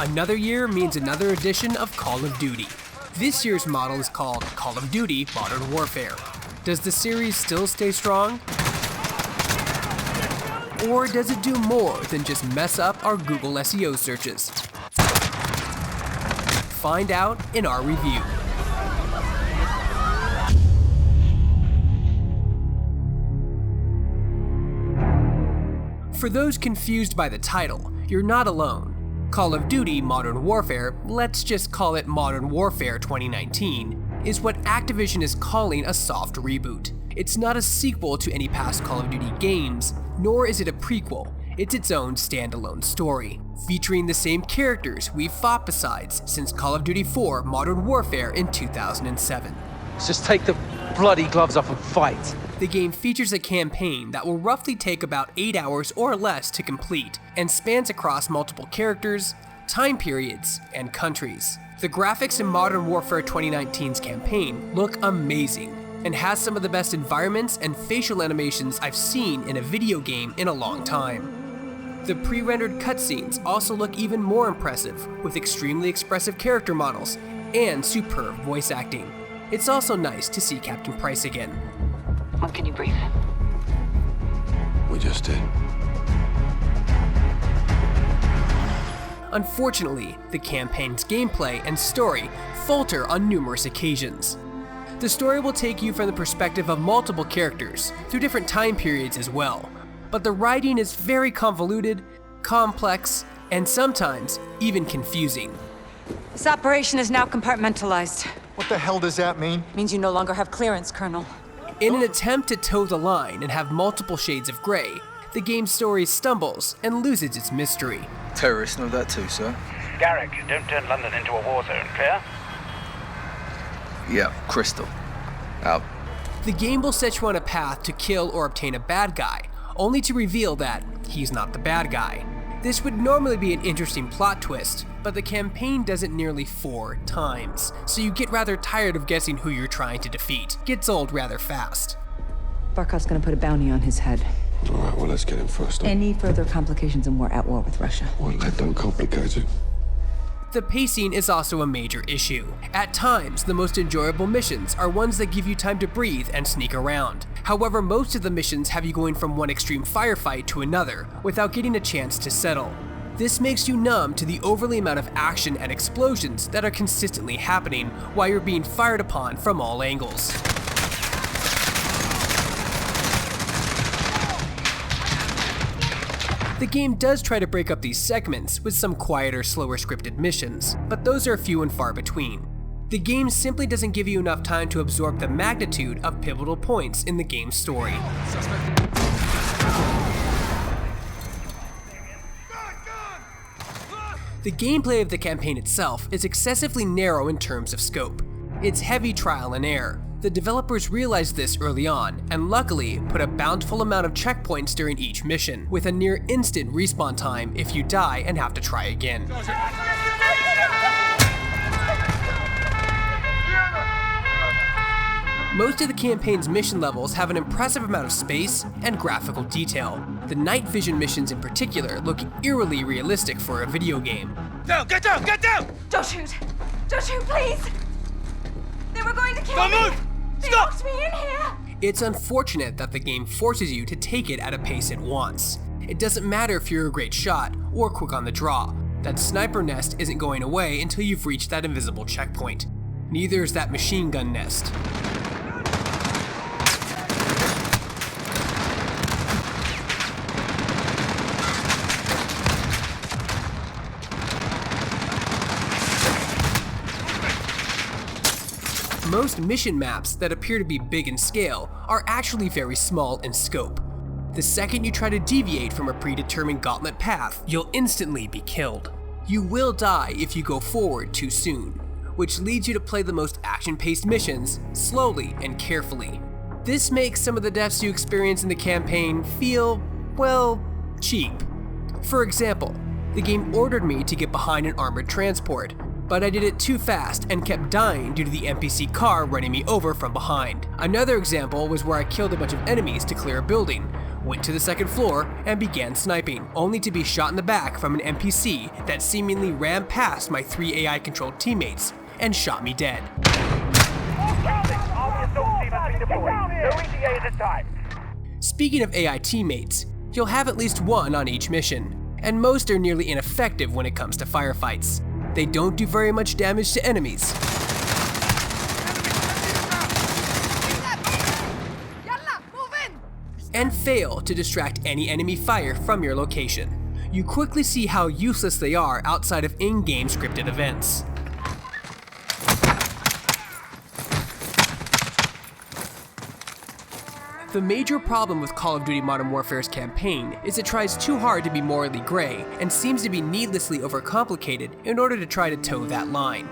Another year means another edition of Call of Duty. This year's model is called Call of Duty Modern Warfare. Does the series still stay strong? Or does it do more than just mess up our Google SEO searches? Find out in our review. For those confused by the title, you're not alone. Call of Duty Modern Warfare, let's just call it Modern Warfare 2019, is what Activision is calling a soft reboot. It's not a sequel to any past Call of Duty games, nor is it a prequel. It's its own standalone story, featuring the same characters we've fought besides since Call of Duty 4 Modern Warfare in 2007. Let's just take the bloody gloves off and fight. The game features a campaign that will roughly take about 8 hours or less to complete, and spans across multiple characters, time periods, and countries. The graphics in Modern Warfare 2019's campaign look amazing, and has some of the best environments and facial animations I've seen in a video game in a long time. The pre-rendered cutscenes also look even more impressive, with extremely expressive character models and superb voice acting. It's also nice to see Captain Price again. When can you breathe? We just did. Unfortunately, the campaign's gameplay and story falter on numerous occasions. The story will take you from the perspective of multiple characters, through different time periods as well, but the writing is very convoluted, complex, and sometimes even confusing. This operation is now compartmentalized. What the hell does that mean? Means you no longer have clearance, Colonel. In an attempt to toe the line and have multiple shades of gray, the game's story stumbles and loses its mystery. Terrorists know that too, sir. Garrick, don't turn London into a war zone, clear? Yeah, Crystal. Out. The game will set you on a path to kill or obtain a bad guy, only to reveal that he's not the bad guy. This would normally be an interesting plot twist, but the campaign does it nearly 4 times, so you get rather tired of guessing who you're trying to defeat. Gets old rather fast. Barkov's gonna put a bounty on his head. All right, well, let's get him first. Any further complications and we're at war with Russia. Well, that don't complicate it. The pacing is also a major issue. At times, the most enjoyable missions are ones that give you time to breathe and sneak around. However, most of the missions have you going from one extreme firefight to another, without getting a chance to settle. This makes you numb to the overly amount of action and explosions that are consistently happening while you're being fired upon from all angles. The game does try to break up these segments with some quieter, slower scripted missions, but those are few and far between. The game simply doesn't give you enough time to absorb the magnitude of pivotal points in the game's story. The gameplay of the campaign itself is excessively narrow in terms of scope. It's heavy trial and error. The developers realized this early on, and luckily put a bountiful amount of checkpoints during each mission, with a near instant respawn time if you die and have to try again. Most of the campaign's mission levels have an impressive amount of space and graphical detail. The night vision missions in particular look eerily realistic for a video game. Down, get down, get down! Don't shoot! Don't shoot, please! They were going to kill Don't me! move! They Stop! locked me in here! It's unfortunate that the game forces you to take it at a pace it wants. It doesn't matter if you're a great shot or quick on the draw. That sniper nest isn't going away until you've reached that invisible checkpoint. Neither is that machine gun nest. Most mission maps that appear to be big in scale are actually very small in scope. The second you try to deviate from a predetermined gauntlet path, you'll instantly be killed. You will die if you go forward too soon, which leads you to play the most action-paced missions slowly and carefully. This makes some of the deaths you experience in the campaign feel, well, cheap. For example, the game ordered me to get behind an armored transport, but I did it too fast and kept dying due to the NPC car running me over from behind. Another example was where I killed a bunch of enemies to clear a building, went to the second floor, and began sniping, only to be shot in the back from an NPC that seemingly ran past my 3 AI-controlled teammates and shot me dead. Speaking of AI teammates, you'll have at least one on each mission, and most are nearly ineffective when it comes to firefights. They don't do very much damage to enemies. And fail to distract any enemy fire from your location. You quickly see how useless they are outside of in-game scripted events. The major problem with Call of Duty Modern Warfare's campaign is it tries too hard to be morally gray and seems to be needlessly overcomplicated in order to try to toe that line.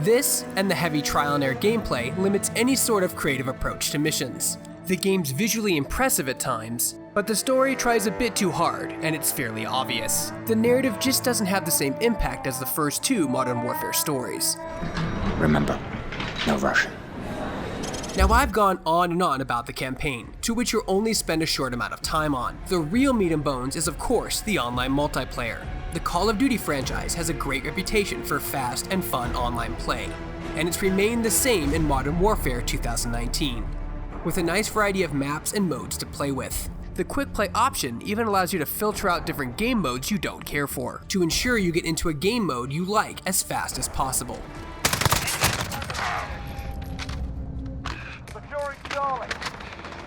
This, and the heavy trial and error gameplay, limits any sort of creative approach to missions. The game's visually impressive at times, but the story tries a bit too hard, and it's fairly obvious. The narrative just doesn't have the same impact as the first 2 Modern Warfare stories. Remember, no rushing. Now I've gone on and on about the campaign, to which you'll only spend a short amount of time on. The real meat and bones is of course the online multiplayer. The Call of Duty franchise has a great reputation for fast and fun online play, and it's remained the same in Modern Warfare 2019, with a nice variety of maps and modes to play with. The quick play option even allows you to filter out different game modes you don't care for, to ensure you get into a game mode you like as fast as possible.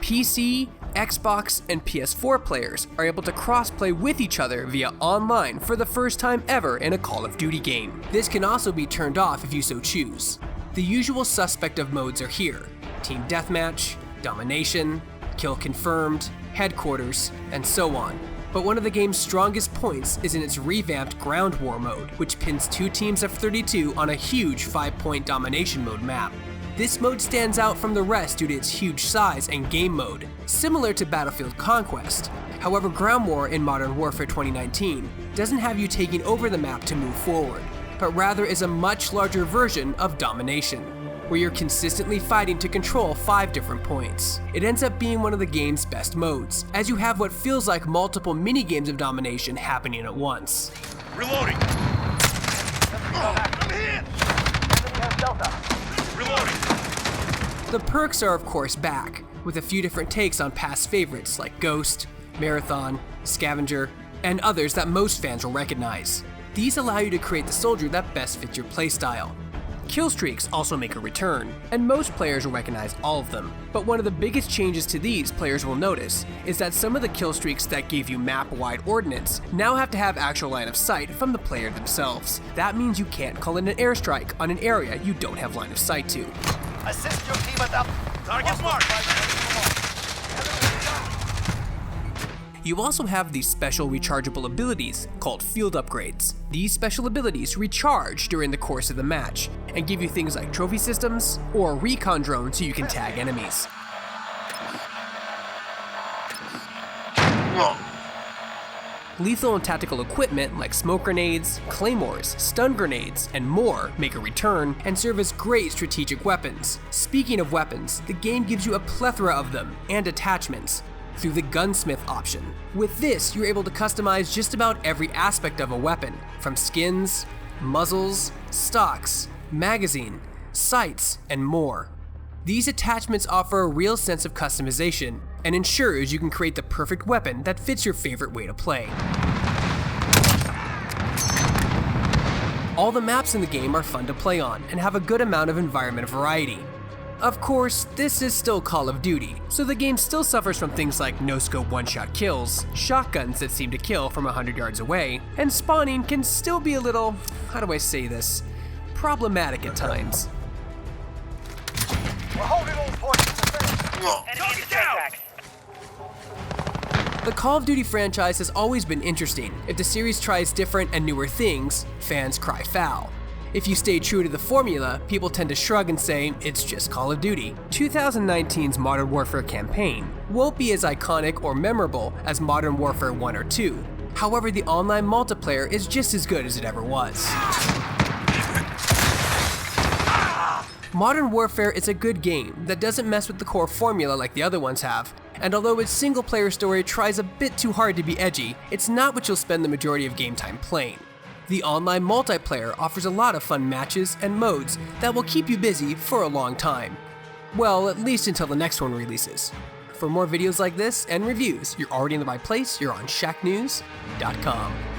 PC, Xbox, and PS4 players are able to cross-play with each other via online for the first time ever in a Call of Duty game. This can also be turned off if you so choose. The usual suspect of modes are here: Team Deathmatch, Domination, Kill Confirmed, Headquarters, and so on. But one of the game's strongest points is in its revamped Ground War mode, which pins 2 teams of 32 on a huge 5-point domination mode map. This mode stands out from the rest due to its huge size and game mode, similar to Battlefield Conquest. However, Ground War in Modern Warfare 2019 doesn't have you taking over the map to move forward, but rather is a much larger version of Domination, where you're consistently fighting to control 5 different points. It ends up being one of the game's best modes, as you have what feels like multiple mini-games of domination happening at once. Reloading! I'm hit! Reloading! The perks are of course back, with a few different takes on past favorites like Ghost, Marathon, Scavenger, and others that most fans will recognize. These allow you to create the soldier that best fits your playstyle. Killstreaks also make a return, and most players will recognize all of them. But one of the biggest changes to these players will notice is that some of the killstreaks that gave you map-wide ordnance now have to have actual line of sight from the player themselves. That means you can't call in an airstrike on an area you don't have line of sight to. Assist your team at up. Target marked. You also have these special rechargeable abilities called field upgrades. These special abilities recharge during the course of the match and give you things like trophy systems or a recon drone so you can tag enemies. Lethal and tactical equipment like smoke grenades, claymores, stun grenades, and more make a return and serve as great strategic weapons. Speaking of weapons, the game gives you a plethora of them and attachments through the gunsmith option. With this, you're able to customize just about every aspect of a weapon, from skins, muzzles, stocks, magazine, sights, and more. These attachments offer a real sense of customization and ensures you can create the perfect weapon that fits your favorite way to play. All the maps in the game are fun to play on and have a good amount of environment variety. Of course, this is still Call of Duty, so the game still suffers from things like no-scope one-shot kills, shotguns that seem to kill from 100 yards away, and spawning can still be a little, how do I say this, problematic at times. We're holding all points to defense. Enemy down! The Call of Duty franchise has always been interesting. If the series tries different and newer things, fans cry foul. If you stay true to the formula, people tend to shrug and say, it's just Call of Duty. 2019's Modern Warfare campaign won't be as iconic or memorable as Modern Warfare 1 or 2. However, the online multiplayer is just as good as it ever was. Modern Warfare is a good game that doesn't mess with the core formula like the other ones have, and although its single player story tries a bit too hard to be edgy, it's not what you'll spend the majority of game time playing. The online multiplayer offers a lot of fun matches and modes that will keep you busy for a long time. Well, at least until the next one releases. For more videos like this and reviews, you're already in the right place, you're on Shacknews.com.